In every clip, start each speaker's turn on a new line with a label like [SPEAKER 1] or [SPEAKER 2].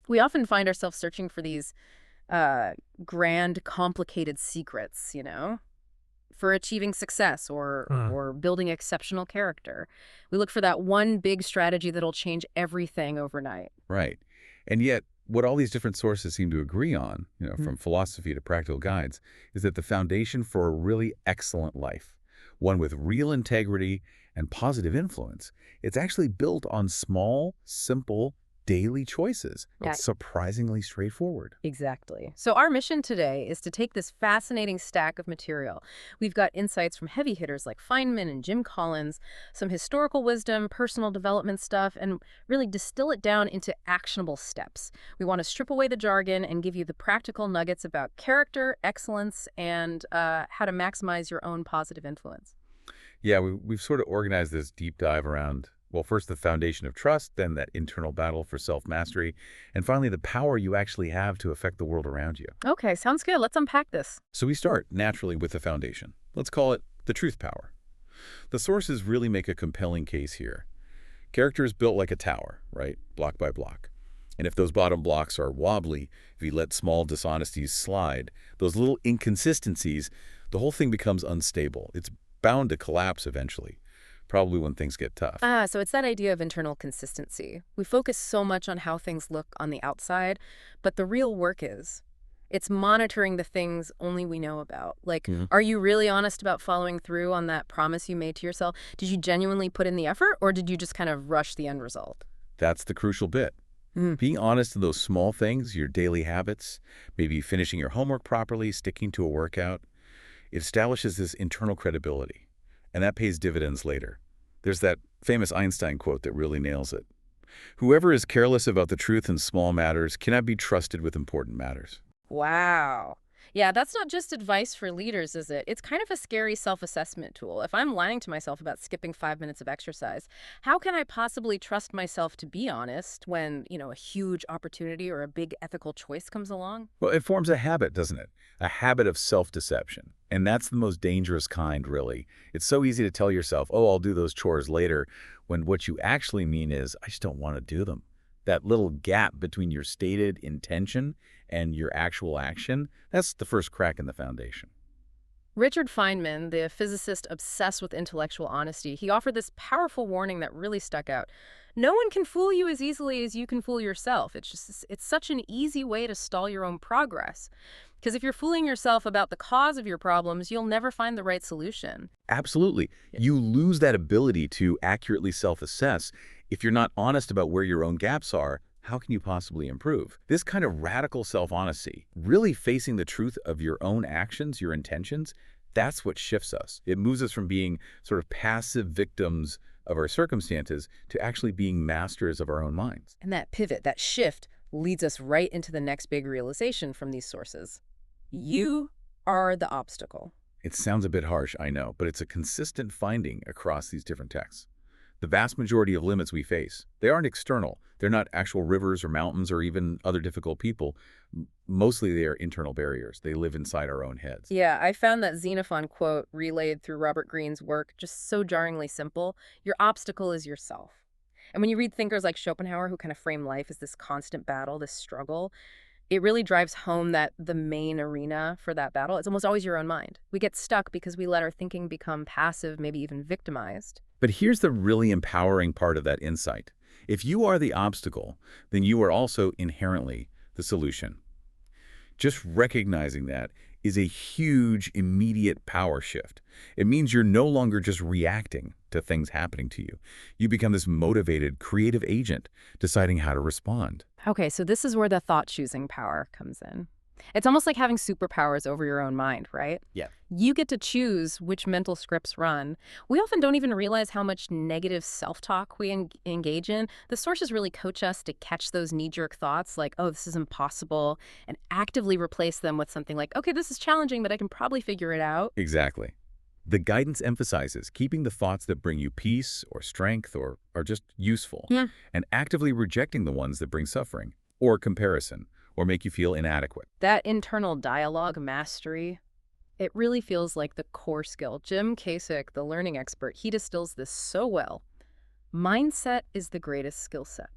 [SPEAKER 1] We often find ourselves searching for these uh, grand, complicated secrets, for achieving success
[SPEAKER 2] Hmm.
[SPEAKER 1] or building exceptional character. We look for that one big strategy that'll change everything overnight.
[SPEAKER 3] Right. And yet, what all these different sources seem to agree on,
[SPEAKER 1] Mm.
[SPEAKER 3] from philosophy to practical guides, is that the foundation for a really excellent life, one with real integrity and positive influence, it's actually built on small, simple, daily choices.
[SPEAKER 1] Yeah,
[SPEAKER 3] It's surprisingly straightforward.
[SPEAKER 1] exactly. So our mission today is to take this fascinating stack of material. We've got insights from heavy hitters like Feynman and Jim Collins, some historical wisdom, personal development stuff, and really distill it down into actionable steps. We want to strip away the jargon and give you the practical nuggets about character, excellence, and how to maximize your own positive influence.
[SPEAKER 3] Yeah, we've sort of organized this deep dive around, well, first the foundation of trust, then that internal battle for self-mastery, and finally the power you actually have to affect the world around you.
[SPEAKER 1] Okay, sounds good. Let's unpack this.
[SPEAKER 3] So we start naturally with the foundation. Let's call it the truth power. The sources really make a compelling case here. Character is built like a tower, right? Block by block. And if those bottom blocks are wobbly, if you let small dishonesties slide, those little inconsistencies, the whole thing becomes unstable. It's bound to collapse eventually, probably when things get tough.
[SPEAKER 1] So it's that idea of internal consistency. We focus so much on how things look on the outside, but the real work is it's monitoring the things only we know about. Like,
[SPEAKER 3] Mhm.
[SPEAKER 1] are you really honest about following through on that promise you made to yourself? Did you genuinely put in the effort, or did you just kind of rush the end result?
[SPEAKER 3] That's the crucial bit.
[SPEAKER 1] Mm.
[SPEAKER 3] Being honest in those small things, your daily habits, maybe finishing your homework properly, sticking to a workout, it establishes this internal credibility, and that pays dividends later. There's that famous Einstein quote that really nails it. Whoever is careless about the truth in small matters cannot be trusted with important matters.
[SPEAKER 1] Wow. Yeah, that's not just advice for leaders, is it? It's kind of a scary self-assessment tool. If I'm lying to myself about skipping 5 minutes of exercise, how can I possibly trust myself to be honest when, a huge opportunity or a big ethical choice comes along?
[SPEAKER 3] Well, it forms a habit, doesn't it? A habit of self-deception. And that's the most dangerous kind, really. It's so easy to tell yourself, oh, I'll do those chores later, when what you actually mean is, I just don't want to do them. That little gap between your stated intention and your actual action, that's the first crack in the foundation.
[SPEAKER 1] Richard Feynman, the physicist obsessed with intellectual honesty, he offered this powerful warning that really stuck out. No one can fool you as easily as you can fool yourself. It's such an easy way to stall your own progress. Because if you're fooling yourself about the cause of your problems, you'll never find the right solution.
[SPEAKER 3] Absolutely. You lose that ability to accurately self-assess. If you're not honest about where your own gaps are, how can you possibly improve? This kind of radical self-honesty, really facing the truth of your own actions, your intentions, that's what shifts us. It moves us from being sort of passive victims of our circumstances to actually being masters of our own minds.
[SPEAKER 1] And that pivot, that shift, leads us right into the next big realization from these sources. You are the obstacle.
[SPEAKER 3] It sounds a bit harsh, I know, but it's a consistent finding across these different texts. The vast majority of limits we face, they aren't external. They're not actual rivers or mountains or even other difficult people. Mostly they are internal barriers. They live inside our own heads.
[SPEAKER 1] Yeah, I found that Xenophon quote relayed through Robert Greene's work just so jarringly simple. Your obstacle is yourself. And when you read thinkers like Schopenhauer, who kind of frame life as this constant battle, this struggle, it really drives home that the main arena for that battle is almost always your own mind. We get stuck because we let our thinking become passive, maybe even victimized.
[SPEAKER 3] But here's the really empowering part of that insight. If you are the obstacle, then you are also inherently the solution. Just recognizing that is a huge, immediate power shift. It means you're no longer just reacting to things happening to you. You become this motivated, creative agent deciding how to respond.
[SPEAKER 1] Okay, so this is where the thought-choosing power comes in. It's almost like having superpowers over your own mind, right?
[SPEAKER 3] Yeah.
[SPEAKER 1] You get to choose which mental scripts run. We often don't even realize how much negative self-talk we engage in. The sources really coach us to catch those knee-jerk thoughts like, oh, this is impossible, and actively replace them with something like, okay, this is challenging, but I can probably figure it out.
[SPEAKER 3] Exactly. The guidance emphasizes keeping the thoughts that bring you peace or strength or are just useful,
[SPEAKER 1] Yeah.
[SPEAKER 3] and actively rejecting the ones that bring suffering or comparison or make you feel inadequate.
[SPEAKER 1] That internal dialogue mastery, it really feels like the core skill. Jim Kasich, the learning expert, he distills this so well. Mindset is the greatest skill set.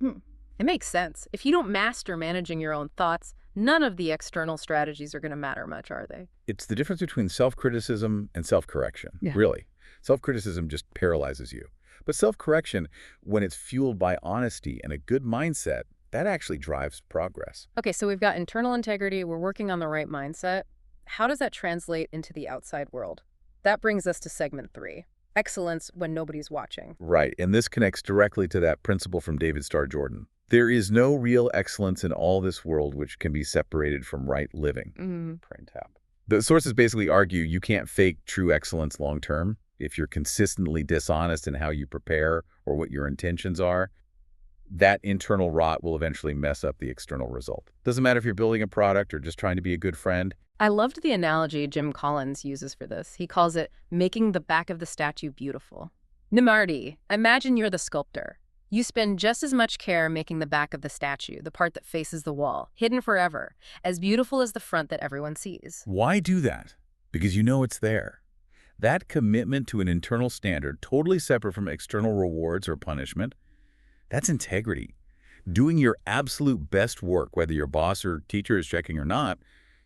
[SPEAKER 1] Hmm. It makes sense. If you don't master managing your own thoughts, none of the external strategies are going to matter much, are they?
[SPEAKER 3] It's the difference between self-criticism and self-correction,
[SPEAKER 1] Yeah.
[SPEAKER 3] really. Self-criticism just paralyzes you. But self-correction, when it's fueled by honesty and a good mindset, that actually drives progress.
[SPEAKER 1] Okay, so we've got internal integrity, we're working on the right mindset. How does that translate into the outside world? That brings us to segment 3, excellence when nobody's watching.
[SPEAKER 3] Right, and this connects directly to that principle from David Starr Jordan. There is no real excellence in all this world which can be separated from right living.
[SPEAKER 1] Mm.
[SPEAKER 3] Print tap. The sources basically argue you can't fake true excellence long term. If you're consistently dishonest in how you prepare or what your intentions are, that internal rot will eventually mess up the external result. Doesn't matter if you're building a product or just trying to be a good friend.
[SPEAKER 1] I loved the analogy Jim Collins uses for this. He calls it making the back of the statue beautiful. Nimardi, imagine you're the sculptor. You spend just as much care making the back of the statue, the part that faces the wall, hidden forever, as beautiful as the front that everyone sees.
[SPEAKER 3] Why do that? Because you know it's there. That commitment to an internal standard, totally separate from external rewards or punishment, that's integrity. Doing your absolute best work, whether your boss or teacher is checking or not,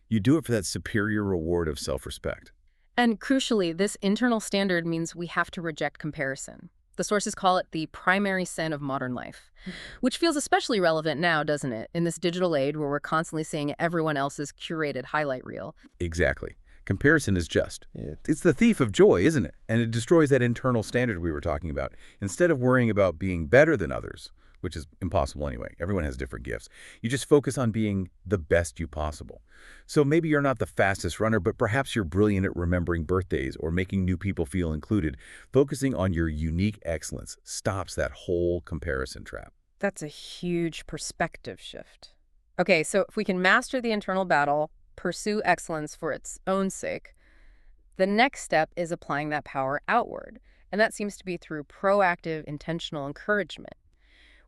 [SPEAKER 3] you do it for that superior reward of self-respect.
[SPEAKER 1] And crucially, this internal standard means we have to reject comparison. The sources call it the primary sin of modern life, which feels especially relevant now, doesn't it, in this digital age where we're constantly seeing everyone else's curated highlight reel.
[SPEAKER 3] Exactly. Comparison is just. It's the thief of joy, isn't it? And it destroys that internal standard we were talking about. Instead of worrying about being better than others, which is impossible anyway, everyone has different gifts, you just focus on being the best you possible. So maybe you're not the fastest runner, but perhaps you're brilliant at remembering birthdays or making new people feel included. Focusing on your unique excellence stops that whole comparison trap.
[SPEAKER 1] That's a huge perspective shift. Okay, so if we can master the internal battle, pursue excellence for its own sake, the next step is applying that power outward. And that seems to be through proactive, intentional encouragement,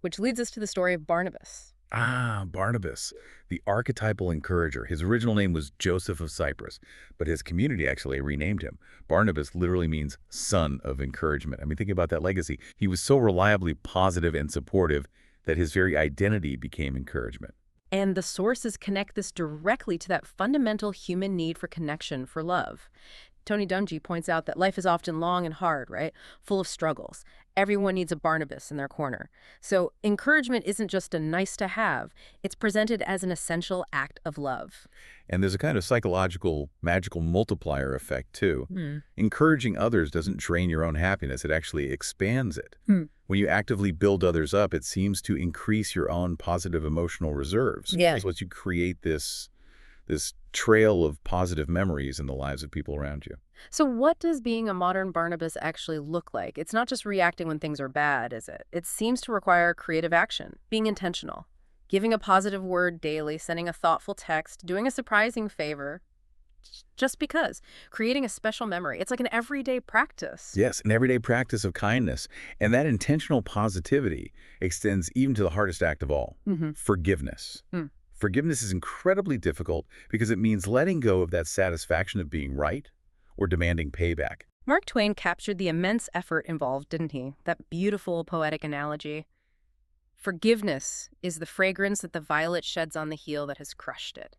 [SPEAKER 1] which leads us to the story of Barnabas.
[SPEAKER 3] Ah, Barnabas, the archetypal encourager. His original name was Joseph of Cyprus, but his community actually renamed him. Barnabas literally means son of encouragement. I mean, think about that legacy. He was so reliably positive and supportive that his very identity became encouragement.
[SPEAKER 1] And the sources connect this directly to that fundamental human need for connection, for love. Tony Dungy points out that life is often long and hard, right? Full of struggles. Everyone needs a Barnabas in their corner. So encouragement isn't just a nice to have. It's presented as an essential act of love.
[SPEAKER 3] And there's a kind of psychological, magical multiplier effect, too. Encouraging others doesn't drain your own happiness. It actually expands it. When you actively build others up, it seems to increase your own positive emotional reserves.
[SPEAKER 1] Yeah.
[SPEAKER 3] It's what you create this trail of positive memories in the lives of people around you.
[SPEAKER 1] So what does being a modern Barnabas actually look like? It's not just reacting when things are bad, is it? It seems to require creative action, being intentional, giving a positive word daily, sending a thoughtful text, doing a surprising favor, just because, creating a special memory. It's like an everyday practice.
[SPEAKER 3] Yes, an everyday practice of kindness. And that intentional positivity extends even to the hardest act of all, forgiveness. Forgiveness is incredibly difficult because it means letting go of that satisfaction of being right or demanding payback.
[SPEAKER 1] Mark Twain captured the immense effort involved, didn't he? That beautiful poetic analogy. Forgiveness is the fragrance that the violet sheds on the heel that has crushed it.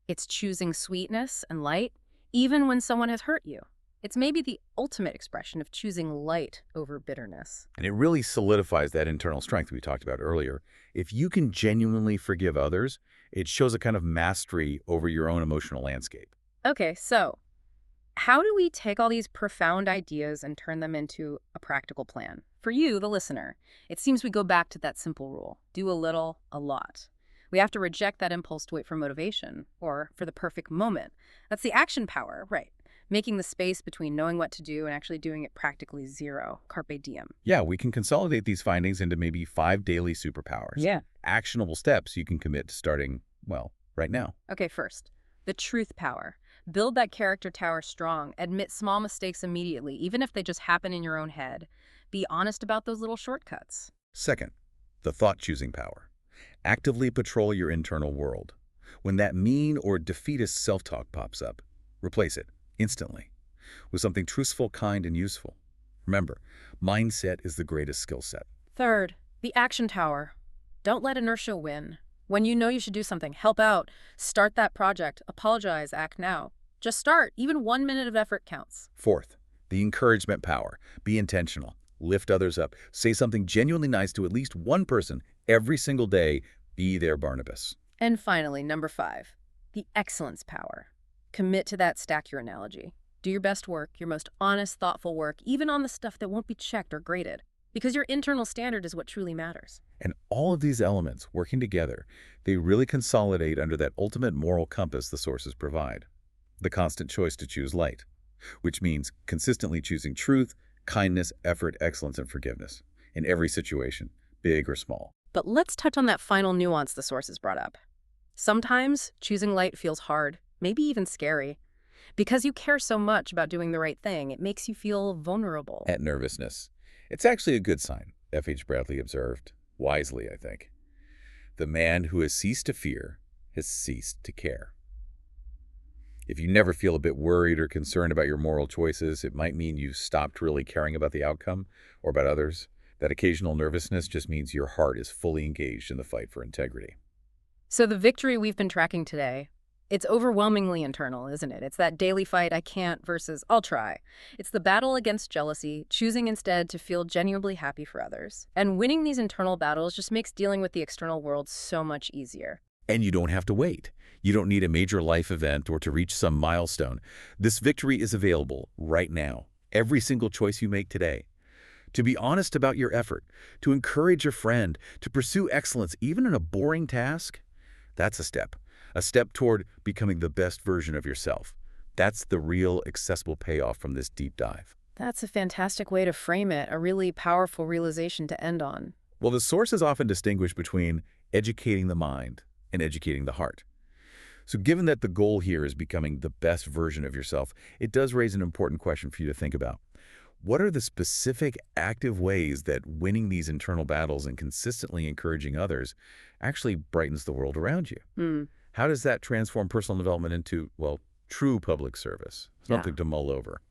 [SPEAKER 1] It's choosing sweetness and light, even when someone has hurt you. It's maybe the ultimate expression of choosing light over bitterness.
[SPEAKER 3] And it really solidifies that internal strength we talked about earlier. If you can genuinely forgive others, it shows a kind of mastery over your own emotional landscape.
[SPEAKER 1] Okay, so how do we take all these profound ideas and turn them into a practical plan? For you, the listener, it seems we go back to that simple rule. Do a little, a lot. We have to reject that impulse to wait for motivation or for the perfect moment. That's the action power, right? Making the space between knowing what to do and actually doing it practically zero. Carpe diem.
[SPEAKER 3] Yeah, we can consolidate these findings into maybe 5 daily superpowers.
[SPEAKER 1] Yeah.
[SPEAKER 3] Actionable steps you can commit to starting, well, right now.
[SPEAKER 1] Okay, first, the truth power. Build that character tower strong. Admit small mistakes immediately, even if they just happen in your own head. Be honest about those little shortcuts.
[SPEAKER 3] Second, the thought-choosing power. Actively patrol your internal world. When that mean or defeatist self-talk pops up, replace it instantly with something truthful, kind, and useful. Remember, mindset is the greatest skill set.
[SPEAKER 1] Third, the action tower. Don't let inertia win. When you know you should do something, help out, start that project, apologize, act now. Just start. Even 1 minute of effort counts.
[SPEAKER 3] Fourth, the encouragement power. Be intentional. Lift others up. Say something genuinely nice to at least one person every single day. Be their Barnabas.
[SPEAKER 1] And finally, number 5, the excellence power. Commit to that stack your analogy. Do your best work, your most honest, thoughtful work, even on the stuff that won't be checked or graded. Because your internal standard is what truly matters.
[SPEAKER 3] And all of these elements working together, they really consolidate under that ultimate moral compass the sources provide. The constant choice to choose light, which means consistently choosing truth, kindness, effort, excellence, and forgiveness in every situation, big or small.
[SPEAKER 1] But let's touch on that final nuance the sources brought up. Sometimes choosing light feels hard, maybe even scary. Because you care so much about doing the right thing, it makes you feel vulnerable.
[SPEAKER 3] At nervousness. It's actually a good sign, F.H. Bradley observed, wisely, I think. The man who has ceased to fear has ceased to care. If you never feel a bit worried or concerned about your moral choices, it might mean you stopped really caring about the outcome or about others. That occasional nervousness just means your heart is fully engaged in the fight for integrity.
[SPEAKER 1] So the victory we've been tracking today, it's overwhelmingly internal, isn't it? It's that daily fight, I can't versus I'll try. It's the battle against jealousy, choosing instead to feel genuinely happy for others. And winning these internal battles just makes dealing with the external world so much easier.
[SPEAKER 3] And you don't have to wait. You don't need a major life event or to reach some milestone. This victory is available right now, every single choice you make today. To be honest about your effort, to encourage a friend, to pursue excellence even in a boring task, that's a step toward becoming the best version of yourself. That's the real accessible payoff from this deep dive.
[SPEAKER 1] That's a fantastic way to frame it, a really powerful realization to end on.
[SPEAKER 3] Well, the sources often distinguish between educating the mind and educating the heart. So given that the goal here is becoming the best version of yourself, it does raise an important question for you to think about. What are the specific active ways that winning these internal battles and consistently encouraging others actually brightens the world around you? How does that transform personal development into, well, true public service?
[SPEAKER 1] Yeah.
[SPEAKER 3] Something to mull over.